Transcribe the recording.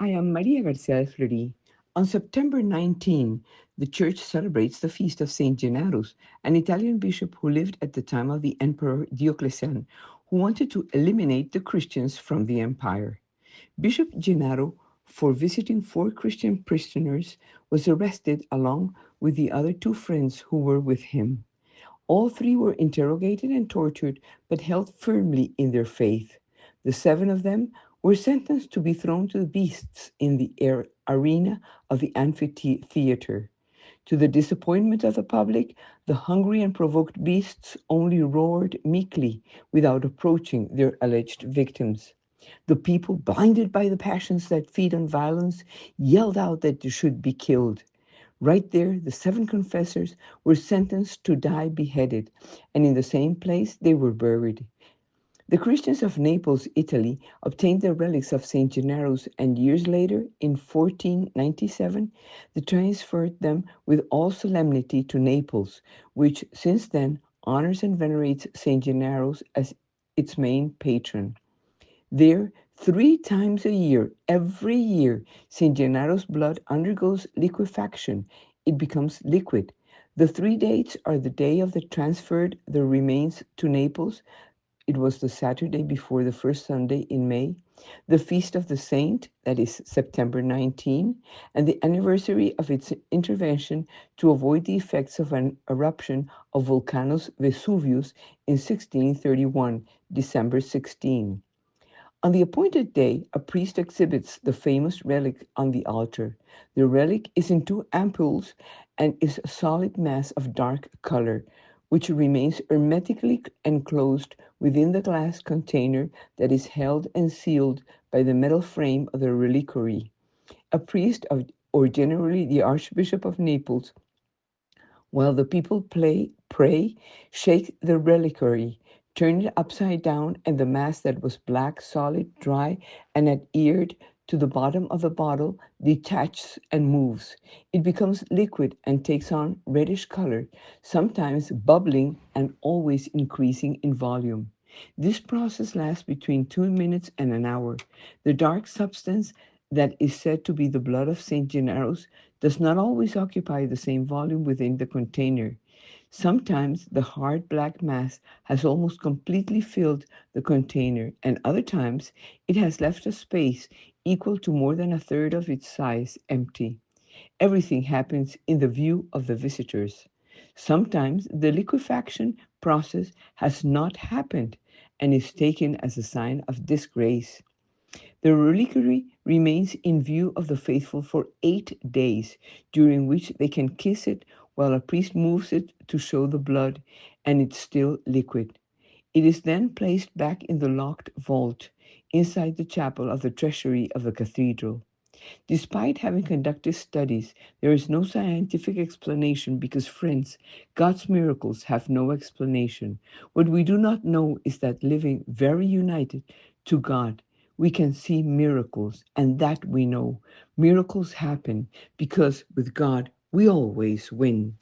I am Maria Garcia Fleury. On September 19, the church celebrates the feast of Saint Genaro, an Italian bishop who lived at the time of the Emperor Diocletian, who wanted to eliminate the Christians from the empire. Bishop Genaro, for visiting four Christian prisoners, was arrested along with the other two friends who were with him. All three were interrogated and tortured, but held firmly in their faith. The seven of them were sentenced to be thrown to the beasts in the arena of the amphitheater. To the disappointment of the public, the hungry and provoked beasts only roared meekly without approaching their alleged victims. The people, blinded by the passions that feed on violence, yelled out that they should be killed. Right there, the seven confessors were sentenced to die beheaded, and in the same place they were buried. The Christians of Naples, Italy, obtained the relics of St. Gennaro's, and years later, in 1497, they transferred them with all solemnity to Naples, which since then honors and venerates St. Gennaro's as its main patron. There, three times a year, every year, St. Gennaro's blood undergoes liquefaction. It becomes liquid. The three dates are the day of the transferred the remains to Naples. It was the Saturday before the first Sunday in May, the feast of the saint, that is September 19, and the anniversary of its intervention to avoid the effects of an eruption of Volcanus Vesuvius in 1631, December 16. On the appointed day, a priest exhibits the famous relic on the altar. The relic is in two ampoules and is a solid mass of dark color, which remains hermetically enclosed within the glass container that is held and sealed by the metal frame of the reliquary. A priest, or generally the Archbishop of Naples, while the people pray, shake the reliquary, turn it upside down, and the mass that was black, solid, dry, and adhered to the bottom of the bottle detaches and moves. It becomes liquid and takes on reddish color, sometimes bubbling and always increasing in volume. This process lasts between 2 minutes and an hour. The dark substance that is said to be the blood of St. Gennaro's does not always occupy the same volume within the container. Sometimes the hard black mass has almost completely filled the container, and other times it has left a space equal to more than a third of its size empty. Everything happens in the view of the visitors. Sometimes the liquefaction process has not happened and is taken as a sign of disgrace. The reliquary remains in view of the faithful for 8 days, during which they can kiss it while a priest moves it to show the blood, and it's still liquid. It is then placed back in the locked vault inside the chapel of the treasury of the cathedral. Despite having conducted studies, there is no scientific explanation because, friends, God's miracles have no explanation. What we do not know is that living very united to God, we can see miracles, and that we know. Miracles happen because with God, we always win.